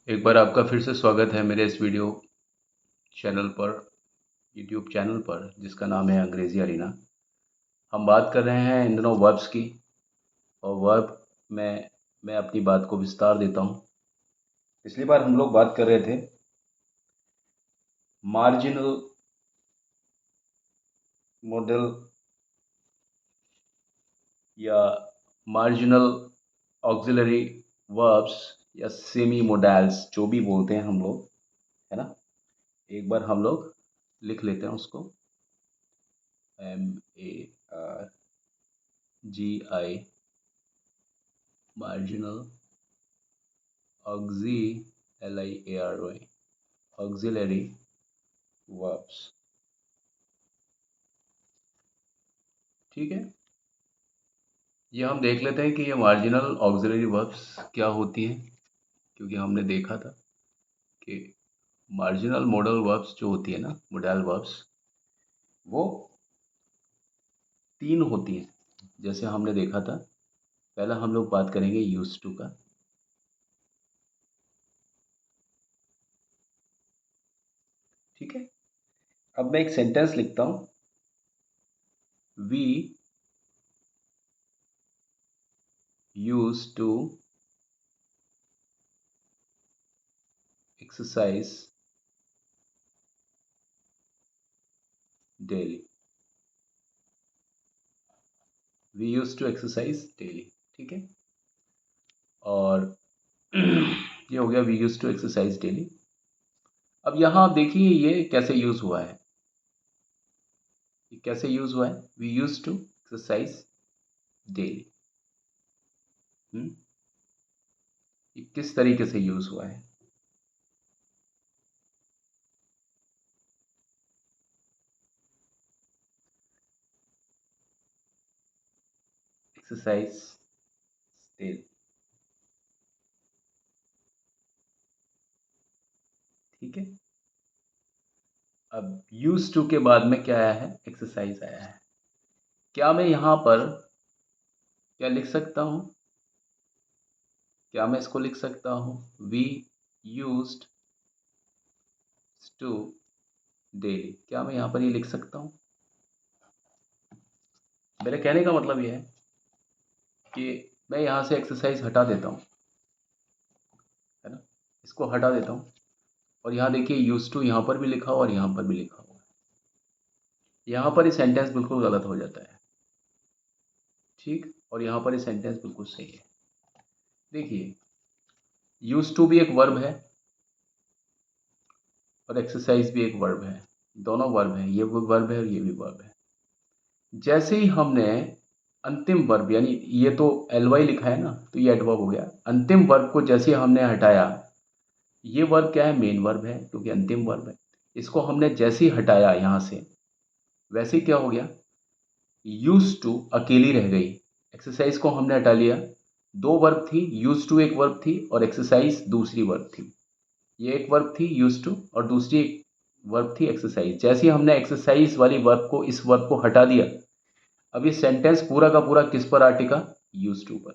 एक बार आपका फिर से स्वागत है मेरे इस वीडियो चैनल पर, यूट्यूब चैनल पर, जिसका नाम है अंग्रेज़ी अरीना। हम बात कर रहे हैं इन दिनों वर्ब्स की। और वर्ब में मैं अपनी बात को विस्तार देता हूँ। पिछली बार हम लोग बात कर रहे थे मार्जिनल मॉडल या मार्जिनल ऑक्सिलरी वर्ब्स या सेमी मोडल्स, जो भी बोलते हैं हम लोग, है ना। एक बार हम लोग लिख लेते हैं उसको। MARGI, marginal auxiliary auxiliary verbs। ठीक है, ये हम देख लेते हैं कि ये मार्जिनल ऑक्सिलरी वर्ब्स क्या होती हैं, क्योंकि हमने देखा था कि मार्जिनल मॉडल वर्ब्स जो होती है ना, मॉडल वर्ब्स, वो तीन होती हैं। जैसे हमने देखा था, पहला हम लोग बात करेंगे यूज्ड टू का। ठीक है, अब मैं एक सेंटेंस लिखता हूँ। We used to exercise daily. We used to exercise daily. ठीक है, और ये हो गया we use to exercise daily. अब यहाँ आप देखिए ये कैसे यूज हुआ है। ये कैसे यूज हुआ है, we use to exercise daily. ये किस तरीके से यूज हुआ है। Exercise daily. ठीक है, अब यूज टू के बाद में क्या आया है, एक्सरसाइज आया है। क्या मैं यहाँ पर क्या लिख सकता हूँ, क्या मैं इसको लिख सकता हूँ, वी यूज्ड टू डेली। क्या मैं यहाँ पर ये लिख सकता हूँ। मेरे कहने का मतलब ये है कि मैं यहाँ से एक्सरसाइज हटा देता हूँ, है ना। इसको हटा देता हूँ, और यहाँ देखिए यूज टू यहाँ पर भी लिखा हुआ और यहाँ पर भी लिखा हुआ है। यहाँ पर ये सेंटेंस बिल्कुल गलत हो जाता है। ठीक, और यहाँ पर ये सेंटेंस बिल्कुल सही है। देखिए, यूज टू भी एक वर्ब है और एक्सरसाइज भी एक वर्ब है। दोनों वर्ब है, ये भी वर्ब है और ये भी वर्ब है। जैसे ही हमने अंतिम वर्ब, यानी ये तो एल वाई लिखा है ना, तो ये एडवर्ब हो गया। अंतिम वर्ब को जैसे ही हमने हटाया, ये वर्ब क्या है, मेन वर्ब है, क्योंकि अंतिम वर्ब है। इसको हमने जैसे ही हटाया यहाँ से, वैसे ही क्या हो गया, यूज टू अकेली रह गई। एक्सरसाइज को हमने हटा लिया। दो वर्ब थी, यूज टू एक वर्ब थी और एक्सरसाइज दूसरी वर्ब थी। ये एक वर्ब थी यूज टू और दूसरी एक वर्ब थी एक्सरसाइज। जैसे ही हमने एक्सरसाइज वाली वर्ब को, इस वर्ब को हटा दिया, अब ये सेंटेंस पूरा का पूरा किस पर आ टिका, यूज टू पर।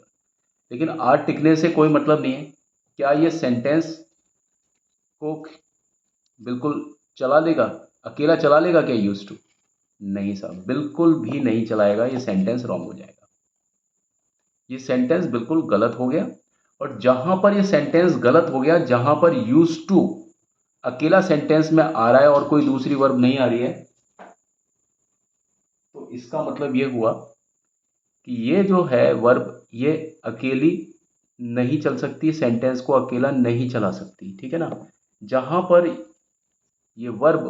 लेकिन आ टिकने से कोई मतलब नहीं है। क्या ये सेंटेंस को बिल्कुल चला लेगा, अकेला चला लेगा क्या यूज टू? नहीं साहब, बिल्कुल भी नहीं चलाएगा। ये सेंटेंस रॉन्ग हो जाएगा। ये सेंटेंस बिल्कुल गलत हो गया। और जहां पर ये सेंटेंस गलत हो गया, जहां पर यूज टू अकेला सेंटेंस में आ रहा है और कोई दूसरी वर्ब नहीं आ रही है, तो इसका मतलब ये हुआ कि ये जो है वर्ब, ये अकेली नहीं चल सकती, सेंटेंस को अकेला नहीं चला सकती। ठीक है ना। जहां पर ये वर्ब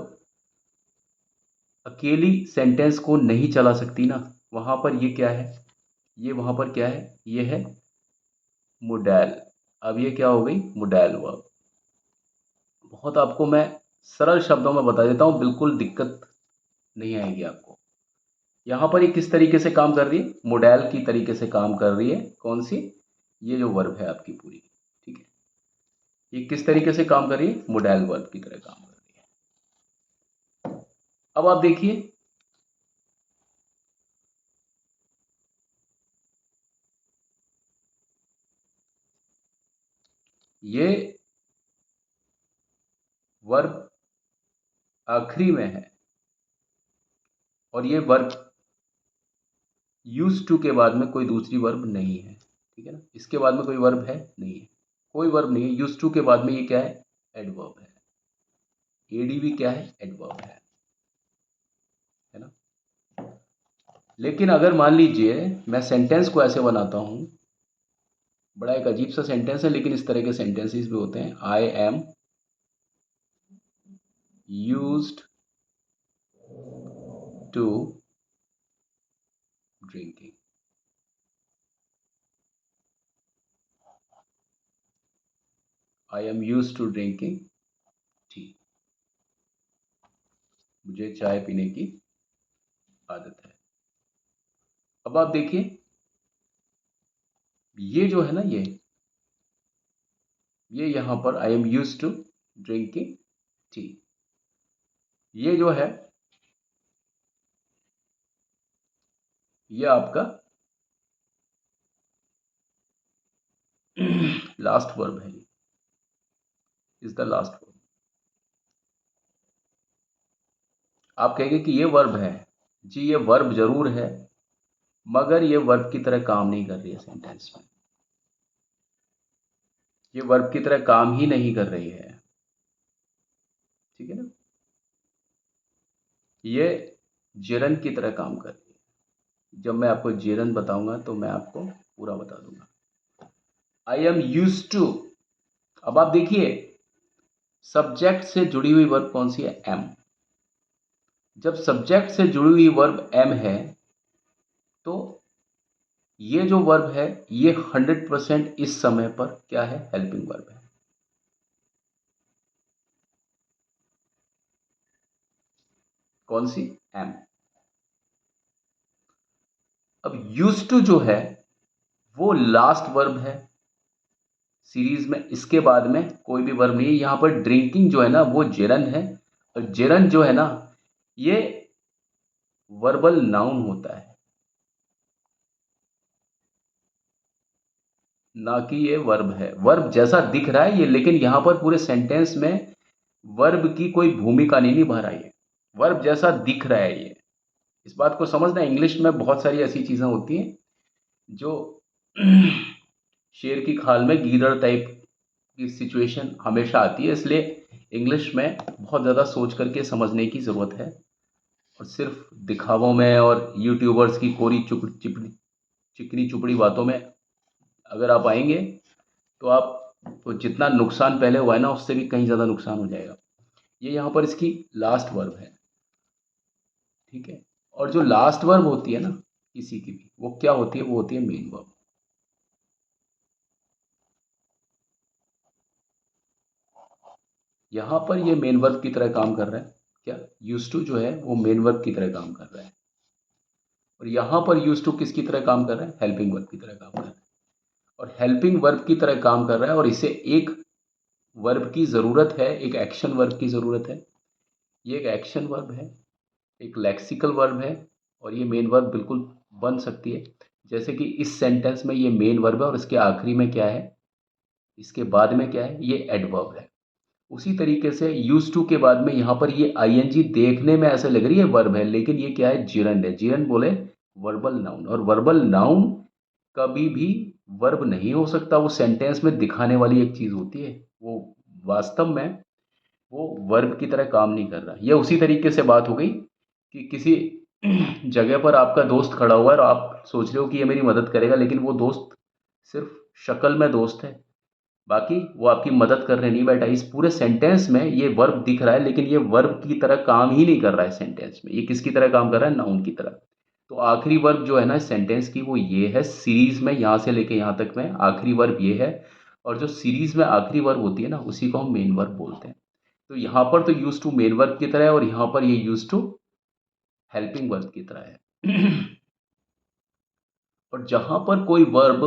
अकेली सेंटेंस को नहीं चला सकती ना, वहां पर ये क्या है, ये वहां पर क्या है, ये है मोडेल। अब ये क्या हो गई, मोडेल वर्ब। बहुत आपको मैं सरल शब्दों में बता देता हूँ, बिल्कुल दिक्कत नहीं आएगी आपको। यहाँ पर ये किस तरीके से काम कर रही है, मोडेल की तरीके से काम कर रही है। कौन सी, ये जो वर्ब है आपकी पूरी। ठीक है, ये किस तरीके से काम कर रही है, मोडेल वर्ब की तरह काम कर रही है। अब आप देखिए, ये आखिरी में है और ये वर्ब यूज टू के बाद में कोई दूसरी वर्ब नहीं है, ठीक है ना, इसके बाद में कोई वर्ब है नहीं है, कोई वर्ब नहीं है, यूज टू के बाद में ये क्या है, एडवर्ब है, एडीवी क्या है, एडवर्ब है ना। लेकिन अगर मान लीजिए मैं सेंटेंस को ऐसे बनाता हूँ, बड़ा एक अजीब सा सेंटेंस है लेकिन इस तरह के सेंटेंसेस भी होते हैं, I am used to drinking, I am used to drinking tea, मुझे चाय पीने की आदत है। अब आप देखिए ये जो है ना, ये यहां पर I am used to drinking tea, ये जो है ये आपका लास्ट वर्ब है, इज द लास्ट वर्ब। आप कहेंगे कि ये वर्ब है, जी ये वर्ब जरूर है मगर ये वर्ब की तरह काम नहीं कर रही है सेंटेंस में, ये वर्ब की तरह काम ही नहीं कर रही है, ठीक है ना, ये जेरन की तरह काम कर रही है। जब मैं आपको जेरन बताऊंगा तो मैं आपको पूरा बता दूंगा। आई एम यूज टू, अब आप देखिए सब्जेक्ट से जुड़ी हुई वर्ब कौन सी है, एम। जब सब्जेक्ट से जुड़ी हुई वर्ब एम है तो ये जो वर्ब है ये 100% इस समय पर क्या है, हेल्पिंग वर्ब है। कौन सी, एम। अब यूज टू जो है वो लास्ट वर्ब है सीरीज में, इसके बाद में कोई भी वर्ब नहीं है। यहां पर ड्रिंकिंग जो है ना वो जेरन है, और जेरन जो है ना ये वर्बल नाउन होता है, ना कि ये वर्ब है। वर्ब जैसा दिख रहा है ये, लेकिन यहां पर पूरे सेंटेंस में वर्ब की कोई भूमिका नहीं निभा रहा है, वर्ब जैसा दिख रहा है ये। इस बात को समझना, इंग्लिश में बहुत सारी ऐसी चीजें होती हैं जो शेर की खाल में गीदड़ टाइप की सिचुएशन हमेशा आती है, इसलिए इंग्लिश में बहुत ज़्यादा सोच करके समझने की ज़रूरत है। और सिर्फ दिखावों में और यूट्यूबर्स की कोरी चिपड़ी चिकनी चुपड़ी बातों में अगर आप आएंगे तो आप तो जितना नुकसान पहले हुआ है ना उससे भी कहीं ज़्यादा नुकसान हो जाएगा। ये यहाँ पर इसकी लास्ट वर्ब है, ठीक है। और जो लास्ट वर्ब होती है ना किसी की भी, वो क्या होती है, वो होती है मेन वर्ब। यहाँ पर ये मेन वर्ब की तरह काम कर रहा है, क्या, यूज टू जो है वो मेन वर्ब की तरह काम कर रहा है, और यहाँ पर यूज टू किसकी तरह काम कर रहा है, हेल्पिंग वर्ब की तरह काम कर रहा है। और हेल्पिंग वर्ब की तरह काम कर रहा है और इसे एक वर्ब की ज़रूरत है, एक एक्शन वर्ब की ज़रूरत है। ये एक एक्शन वर्ब है, एक लेक्सिकल वर्ब है, और ये मेन वर्ब बिल्कुल बन सकती है। जैसे कि इस सेंटेंस में ये मेन वर्ब है और इसके आखिरी में क्या है, इसके बाद में क्या है, ये एडवर्ब है। उसी तरीके से यूज टू के बाद में यहाँ पर ये आईएनजी देखने में ऐसे लग रही है वर्ब है, लेकिन ये क्या है, जिरंड है। जिरंड बोले वर्बल नाउन, और वर्बल नाउन कभी भी वर्ब नहीं हो सकता, वो सेंटेंस में दिखाने वाली एक चीज़ होती है, वो वास्तव में वो वर्ब की तरह काम नहीं कर रहा। ये उसी तरीके से बात हो गई कि किसी जगह पर आपका दोस्त खड़ा हुआ है और आप सोच रहे हो कि ये मेरी मदद करेगा, लेकिन वो दोस्त सिर्फ शक्ल में दोस्त है, बाकी वो आपकी मदद करने नहीं बैठा। इस पूरे सेंटेंस में ये वर्ब दिख रहा है लेकिन ये वर्ब की तरह काम ही नहीं कर रहा है सेंटेंस में, ये किसकी तरह काम कर रहा है, नाउन की तरह। तो आखिरी वर्ब जो है ना इस सेंटेंस की वो ये है, सीरीज में यहाँ से लेके यहाँ तक में आखिरी वर्ब ये है, और जो सीरीज में आखिरी वर्ब होती है ना उसी को हम मेन वर्ब बोलते हैं। तो यहाँ पर तो यूज टू मेन वर्ब की तरह है और यहाँ पर ये यूज टू हेल्पिंग वर्ब की तरह है। और जहां पर कोई वर्ब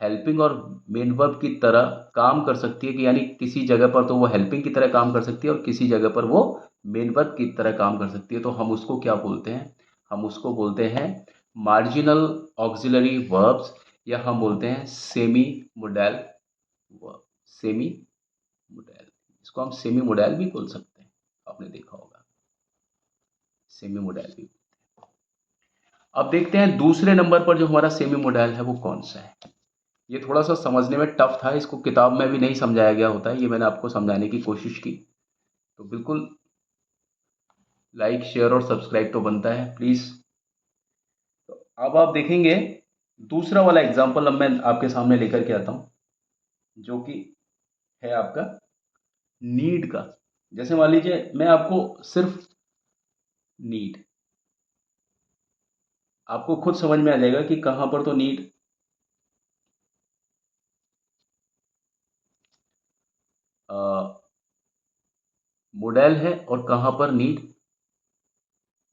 हेल्पिंग और मेन वर्ब की तरह काम कर सकती है, कि यानी किसी जगह पर तो वो हेल्पिंग की तरह काम कर सकती है और किसी जगह पर वो मेन वर्ब की तरह काम कर सकती है, तो हम उसको क्या बोलते हैं, हम उसको बोलते हैं मार्जिनल ऑक्सिलरी वर्ब्स, या हम बोलते हैं semi model verb, semi model, इसको हम सेमी मोडेल भी बोल सकते हैं। आपने देखा होगा, सेमी मोडाइल भी। अब देखते हैं दूसरे नंबर पर जो हमारा सेमी मोडाइल है वो कौन सा है। ये थोड़ा सा समझने में टफ था, इसको किताब में भी नहीं समझाया गया होता है, ये मैंने आपको समझाने की कोशिश की। तो बिल्कुल लाइक शेयर और सब्सक्राइब तो बनता है प्लीज़। तो अब आप देखेंगे दूसरा वाला एग्जाम्पल अब मैं आपके सामने लेकर के आता हूँ, जो कि है आपका नीड का। जैसे मान लीजिए मैं आपको सिर्फ नीड, आपको खुद समझ में आ जाएगा कि कहाँ पर तो नीड मॉडल है और कहाँ पर नीड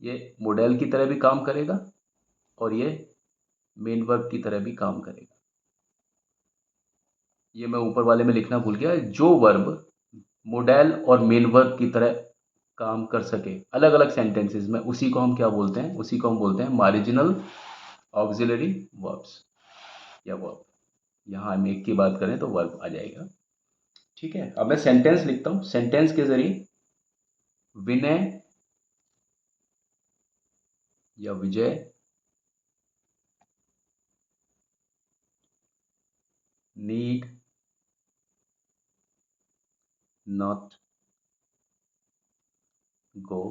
ये मॉडल की तरह भी काम करेगा और ये मेन वर्ब की तरह भी काम करेगा। ये मैं ऊपर वाले में लिखना भूल गया, जो वर्ब मॉडल और मेन वर्ब की तरह काम कर सके अलग अलग सेंटेंसेस में, उसी को हम क्या बोलते हैं, उसी को हम बोलते हैं मार्जिनल ऑक्सिलरी वर्ब्स या वर्ब। यहाँ हम एक की बात करें तो वर्ब आ जाएगा। ठीक है, अब मैं सेंटेंस लिखता हूँ। सेंटेंस के जरिए विनय या Vijay need not go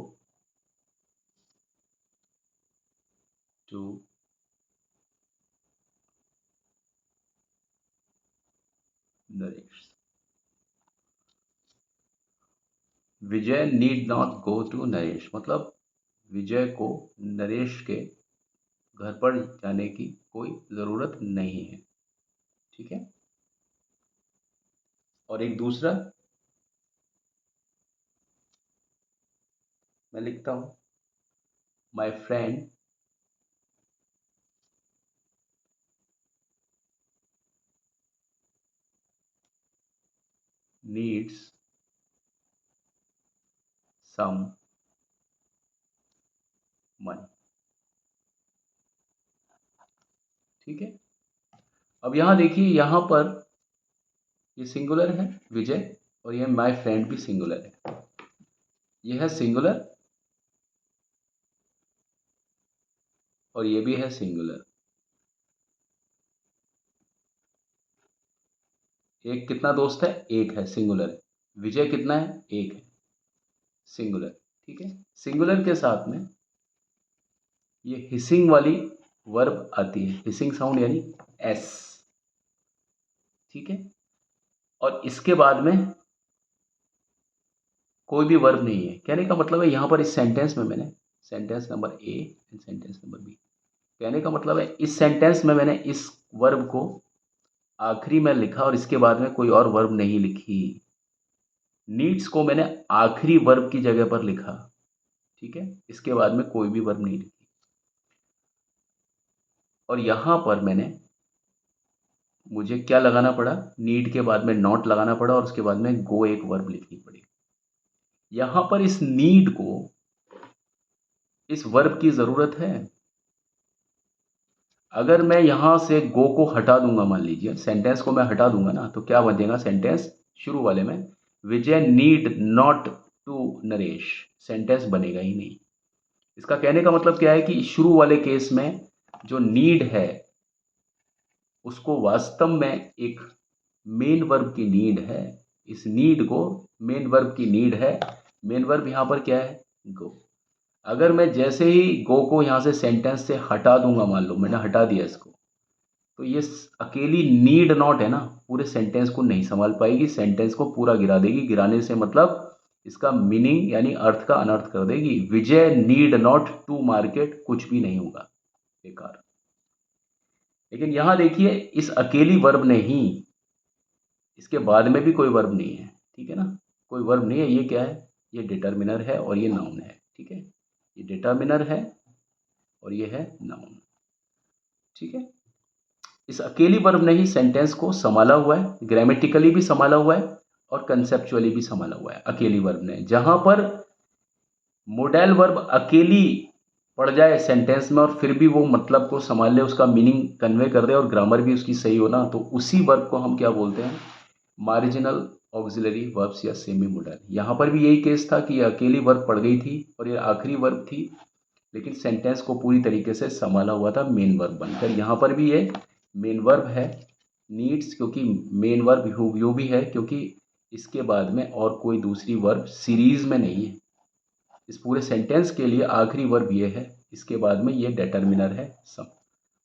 to Naresh. Vijay need not go to Naresh मतलब विजय को नरेश के घर पर जाने की कोई ज़रूरत नहीं है। ठीक है, और एक दूसरा मैं लिखता हूँ, my friend needs some money. ठीक है, अब यहाँ देखिए, यहाँ पर ये सिंगुलर है विजय और ये माय फ्रेंड भी सिंगुलर है। ये है सिंगुलर और ये भी है सिंगुलर। एक कितना दोस्त है, एक है, सिंगुलर है। विजय कितना है, एक है, सिंगुलर। ठीक है, सिंगुलर के साथ में ये हिसिंग वाली वर्ब आती है, हिसिंग साउंड यानी एस। ठीक है, और इसके बाद में कोई भी वर्ब नहीं है। कहने का मतलब है यहाँ पर इस सेंटेंस में मैंने sentence number A and sentence number B, कहने का मतलब है इस सेंटेंस में मैंने इस वर्ब को आखिरी में लिखा और इसके बाद में कोई और वर्ब नहीं लिखी। नीड्स को मैंने आखिरी वर्ब की जगह पर लिखा। ठीक है, इसके बाद में कोई भी वर्ब नहीं लिखी। और यहाँ पर मुझे क्या लगाना पड़ा, नीड के बाद में नॉट लगाना पड़ा और उसके बाद में गो एक वर्ब लिखनी पड़ी। यहाँ पर इस नीड को, इस वर्ब की ज़रूरत है। अगर मैं यहाँ से गो को हटा दूंगा, मान लीजिए सेंटेंस को मैं हटा दूंगा ना, तो क्या बनेगा सेंटेंस शुरू वाले में, Vijay need not to Naresh, sentence बनेगा ही नहीं। इसका कहने का मतलब क्या है कि शुरू वाले केस में जो नीड है उसको वास्तव में एक मेन वर्ब की नीड है। इस नीड को मेन वर्ब की नीड है। मेन वर्ब यहाँ पर क्या है, गो। अगर मैं जैसे ही गो को यहाँ से सेंटेंस से हटा दूंगा, मान लो मैंने हटा दिया इसको, तो ये अकेली नीड नॉट है ना, पूरे सेंटेंस को नहीं संभाल पाएगी, सेंटेंस को पूरा गिरा देगी। गिराने से मतलब इसका मीनिंग यानी अर्थ का अनर्थ कर देगी। विजय नीड नॉट टू मार्केट, कुछ भी नहीं होगा, बेकार। लेकिन यहाँ देखिए, इस अकेली वर्ब ने ही, इसके बाद में भी कोई वर्ब नहीं है। ठीक है ना, कोई वर्ब नहीं है। ये क्या है, ये डिटर्मिनर है और ये नाउन है। ठीक है, ये डिटर्मिनर है और ये है नाउन। ठीक है, इस अकेली वर्ब ने ही सेंटेंस को संभाला हुआ है, ग्रामेटिकली भी संभाला हुआ है और कंसेप्चुअली भी संभाला हुआ है अकेली वर्ब ने। जहां पर मोडेल वर्ब अकेली पड़ जाए सेंटेंस में और फिर भी वो मतलब को संभाल ले, उसका मीनिंग कन्वे कर दे और ग्रामर भी उसकी सही हो ना, तो उसी वर्ब को हम क्या बोलते हैं, मार्जिनल ऑक्सिलरी वर्ब्स या सेमी मोडल। यहाँ पर भी यही केस था कि ये अकेली वर्ब पड़ गई थी और ये आखिरी वर्ब थी, लेकिन सेंटेंस को पूरी तरीके से संभाला हुआ था मेन वर्ब बनकर। यहाँ पर भी ये मेन वर्ब है नीड्स, क्योंकि मेन वर्ब यू भी है क्योंकि इसके बाद में और कोई दूसरी वर्ब सीरीज में नहीं है। इस पूरे सेंटेंस के लिए आखिरी वर्ब ये है, इसके बाद में ये डिटर्मिनर है सम,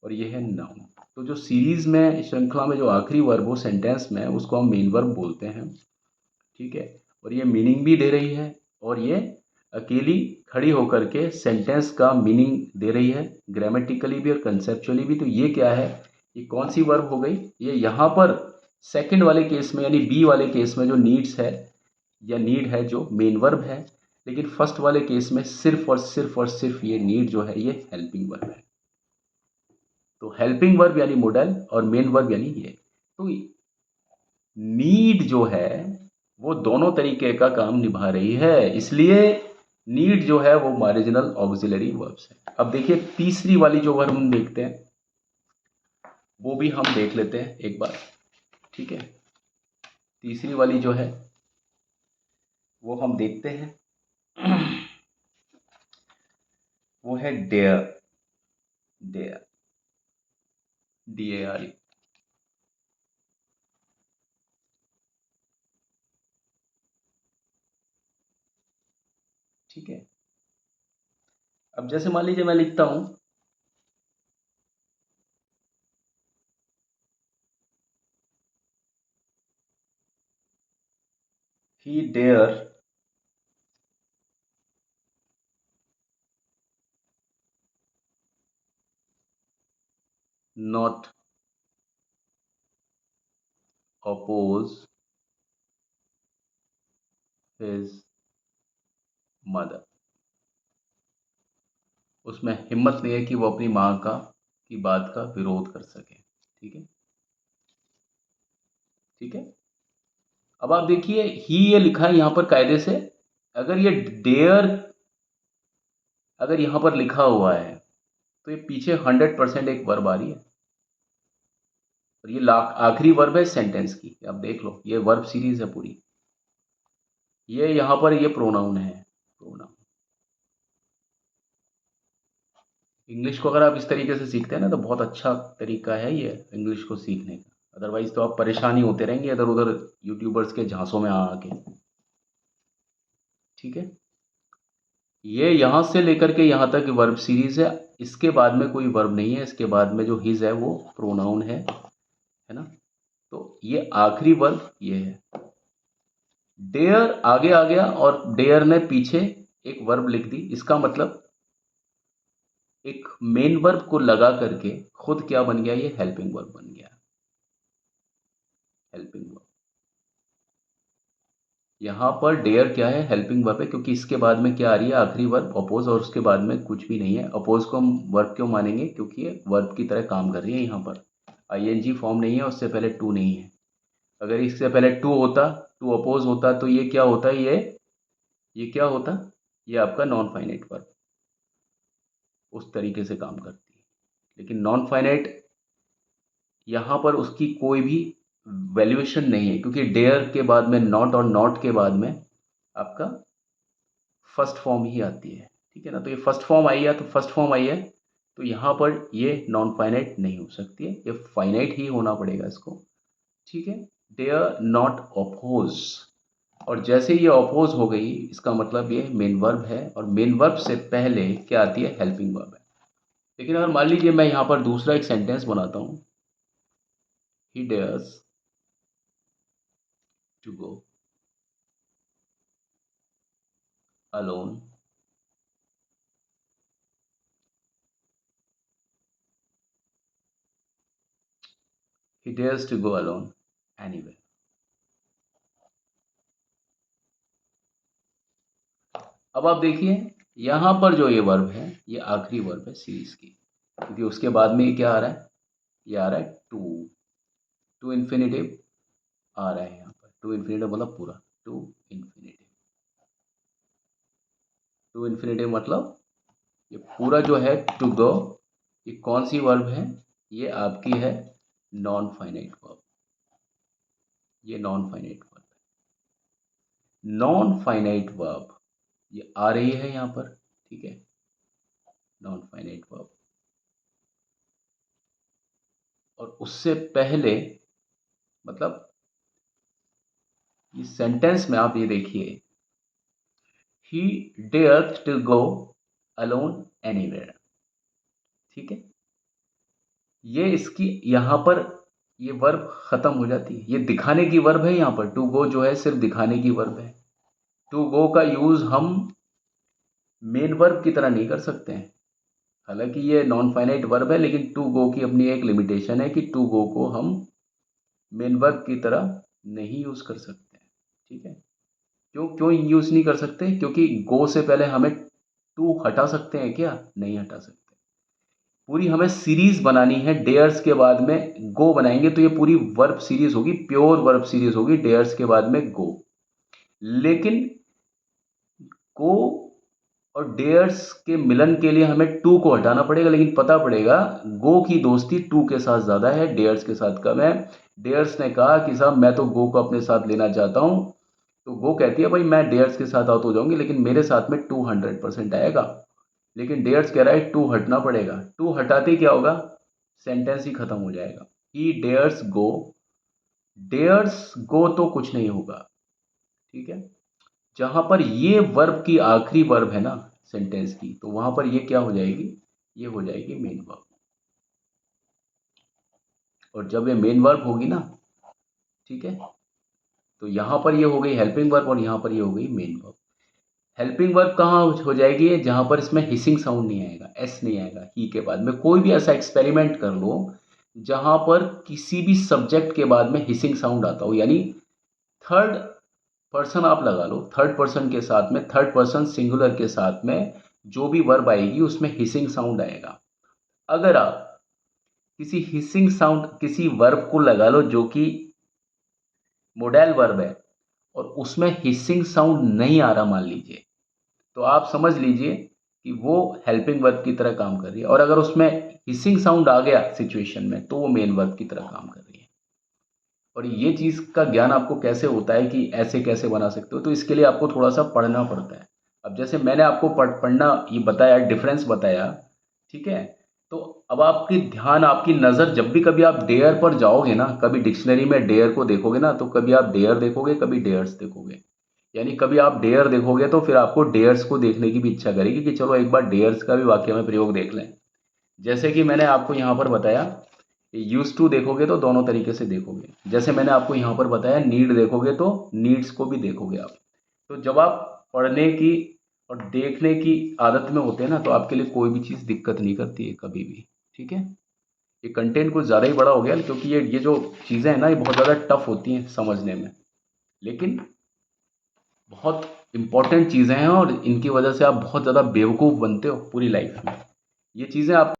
और ये है नाउन। तो जो सीरीज में श्रृंखला में जो आखिरी वर्ब हो सेंटेंस में, उसको हम मेन वर्ब बोलते हैं। ठीक है, और ये मीनिंग भी दे रही है और ये अकेली खड़ी होकर के सेंटेंस का मीनिंग दे रही है, ग्रामेटिकली भी और कंसेप्चुअली भी। तो ये क्या है, ये कौन सी वर्ब हो गई, ये यहाँ पर सेकंड वाले केस में यानी बी वाले केस में जो नीड्स है या नीड है जो मेन वर्ब है, लेकिन फर्स्ट वाले केस में सिर्फ और सिर्फ ये नीड जो है ये हेल्पिंग वर्ब है। तो हेल्पिंग वर्ब यानी मोडल और मेन वर्ब यानी ये। तो नीड जो है वो दोनों तरीके का काम निभा रही है, इसलिए नीड जो है वो मार्जिनल ऑक्सिलरी वर्ब्स है। अब देखिए तीसरी वाली जो वर्ब हम देखते हैं वो भी हम देख लेते हैं एक बार। ठीक है, तीसरी वाली जो है वो हम देखते हैं वो है डेयर। Dare, DARE। ठीक है, अब जैसे मान लीजिए मैं लिखता हूं he dare not oppose his mother। उसमें हिम्मत नहीं है कि वो अपनी माँ का की बात का विरोध कर सके। ठीक है, ठीक है। अब आप देखिए ही ये लिखा है यहाँ पर कायदे से, अगर ये डेयर अगर यहाँ पर लिखा हुआ है तो ये पीछे 100% एक वर्ब आ रही है, और ये आखिरी वर्ब है सेंटेंस की। आप देख लो ये वर्ब सीरीज है पूरी। ये यहाँ पर ये प्रोनाउन है, प्रोनाउन। इंग्लिश को अगर आप इस तरीके से सीखते हैं ना तो बहुत अच्छा तरीका है ये इंग्लिश को सीखने का, अदरवाइज तो आप परेशानी होते रहेंगे इधर उधर यूट्यूबर्स के झांसों में आके। ठीक है, ये यहाँ से लेकर के यहाँ तक वर्ब सीरीज है, इसके बाद में कोई वर्ब नहीं है, इसके बाद में जो हिज है वो प्रोनाउन है ना। तो ये आखिरी वर्ब ये है। डेयर आगे आ गया और डेयर ने पीछे एक वर्ब लिख दी, इसका मतलब एक मेन वर्ब को लगा करके खुद क्या बन गया, ये हेल्पिंग वर्ब बन गया। हेल्पिंग वर्ब यहाँ पर डेयर क्या है, हेल्पिंग वर्ब है, क्योंकि इसके बाद में क्या आ रही है, आखिरी वर्ब अपोज, और उसके बाद में कुछ भी नहीं है। अपोज को हम वर्ब क्यों मानेंगे, क्योंकि ये वर्ब की तरह काम कर रही है। यहाँ पर ING फॉर्म नहीं है, उससे पहले टू नहीं है। अगर इससे पहले टू होता, टू अपोज होता, तो ये क्या होता, ये क्या होता, ये आपका नॉन फाइनाइट वर्ब उस तरीके से काम करती है। लेकिन नॉन फाइनाइट यहाँ पर उसकी कोई भी वैल्यूएशन नहीं है, क्योंकि डेयर के बाद में नॉट और नॉट के बाद में आपका फर्स्ट फॉर्म ही आती है। ठीक है ना, तो ये फर्स्ट फॉर्म आई है, तो फर्स्ट फॉर्म आई है तो यहाँ पर ये नॉन फाइनाइट नहीं हो सकती है, ये फाइनाइट ही होना पड़ेगा इसको। ठीक है, डेयर नॉट अपोज, और जैसे ये अपोज हो गई इसका मतलब ये मेन वर्ब है, और मेन वर्ब से पहले क्या आती है, हेल्पिंग वर्ब है। लेकिन अगर मान लीजिए मैं यहाँ पर दूसरा एक सेंटेंस बनाता हूँ, he dares to go alone he dares to go alone anywhere। अब आप देखिए यहाँ पर जो ये वर्ब है ये आखिरी वर्ब है सीरीज की, क्योंकि उसके बाद में ये क्या आ रहा है, ये आ रहा है टू। टू इन्फिनेटिव आ रहा है यहाँ पर, टू इन्फिनेटिव मतलब पूरा, टू इन्फिनेटिव। टू इन्फिनेटिव मतलब ये पूरा जो है टू गो, ये कौन सी वर्ब है, ये आपकी है नॉन फाइनाइट वर्ब। ये नॉन फाइनाइट वर्ब है। नॉन फाइनाइट वर्ब ये आ रही है यहाँ पर, ठीक है, नॉन फाइनाइट वर्ब। और उससे पहले मतलब इस सेंटेंस में आप ये देखिए, ही डेयर्थ टू गो अलोन एनीवेयर, ठीक है। ये इसकी यहाँ पर ये वर्ब खत्म हो जाती है, ये दिखाने की वर्ब है। यहाँ पर टू गो जो है सिर्फ दिखाने की वर्ब है। टू गो का यूज हम मेन वर्ब की तरह नहीं कर सकते हैं। हालांकि ये नॉन फाइनाइट वर्ब है, लेकिन टू गो की अपनी एक लिमिटेशन है कि टू गो को हम मेन वर्ब की तरह नहीं यूज कर सकते हैं, ठीक है। क्यों क्यों यूज नहीं कर सकते? क्योंकि गो से पहले हमें टू हटा सकते हैं क्या? नहीं हटा सकते। पूरी हमें सीरीज बनानी है, डेयर्स के बाद में गो बनाएंगे तो ये पूरी वर्ब सीरीज होगी, प्योर वर्ब सीरीज होगी, डेयर्स के बाद में गो। लेकिन गो और डेयर्स के मिलन के लिए हमें टू को हटाना पड़ेगा, लेकिन पता पड़ेगा गो की दोस्ती टू के साथ ज़्यादा है, डेयर्स के साथ कम है। डेयर्स ने कहा कि साहब मैं तो गो को अपने साथ लेना चाहता हूँ, तो गो कहती है भाई मैं डेयर्स के साथ आउट हो जाऊंगी, लेकिन मेरे साथ में 200% आएगा। लेकिन डेयर्स कह रहा है टू हटना पड़ेगा। टू हटाते क्या होगा? सेंटेंस ही खत्म हो जाएगा। ही डेयर्स गो, डेयर्स गो तो कुछ नहीं होगा, ठीक है। जहां पर ये वर्ब की आखिरी वर्ब है ना सेंटेंस की, तो वहां पर ये क्या हो जाएगी? ये हो जाएगी मेन वर्ब। और जब ये मेन वर्ब होगी ना, ठीक है, तो यहां पर ये हो गई हेल्पिंग वर्ब और यहां पर ये हो गई मेन वर्ब। हेल्पिंग वर्ब कहाँ हो जाएगी? जहां पर इसमें हिसिंग साउंड नहीं आएगा, एस नहीं आएगा ही के बाद में। कोई भी ऐसा एक्सपेरिमेंट कर लो जहां पर किसी भी सब्जेक्ट के बाद में हिसिंग साउंड आता हो, यानी थर्ड पर्सन आप लगा लो, थर्ड पर्सन के साथ में, थर्ड पर्सन सिंगुलर के साथ में जो भी वर्ब आएगी उसमें हिसिंग साउंड आएगा। अगर आप किसी हिसिंग साउंड किसी वर्ब को लगा लो जो कि मोडेल वर्ब है और उसमें हिसिंग साउंड नहीं आ रहा मान लीजिए, तो आप समझ लीजिए कि वो हेल्पिंग वर्ब की तरह काम कर रही है। और अगर उसमें हिसिंग साउंड आ गया सिचुएशन में तो वो मेन वर्ब की तरह काम कर रही है। और ये चीज़ का ज्ञान आपको कैसे होता है कि ऐसे कैसे बना सकते हो, तो इसके लिए आपको थोड़ा सा पढ़ना पड़ता है। अब जैसे मैंने आपको पढ़ना ये बताया, डिफरेंस बताया, ठीक है। तो अब आपकी ध्यान आपकी नज़र जब भी कभी आप डेयर पर जाओगे ना, कभी डिक्शनरी में डेयर को देखोगे ना, तो कभी आप डेयर देखोगे, कभी डेयर्स देखोगे। यानी कभी आप डेयर देखोगे तो फिर आपको डेयर्स को देखने की भी इच्छा करेगी कि चलो एक बार डेयर्स का भी वाक्य में प्रयोग देख लें। जैसे कि मैंने आपको यहाँ पर बताया, यूज टू देखोगे तो दोनों तरीके से देखोगे। जैसे मैंने आपको यहाँ पर बताया नीड देखोगे तो नीड्स को भी देखोगे आप। तो जब आप पढ़ने की और देखने की आदत में होते हैं ना, तो आपके लिए कोई भी चीज़ दिक्कत नहीं करती है कभी भी, ठीक है। ये कंटेंट कुछ ज़्यादा ही बड़ा हो गया क्योंकि ये जो चीज़ें हैं ना, ये बहुत ज़्यादा टफ होती हैं समझने में, लेकिन बहुत इंपॉर्टेंट चीज़ें हैं और इनकी वजह से आप बहुत ज़्यादा बेवकूफ़ बनते हो पूरी लाइफ में। ये चीज़ें आप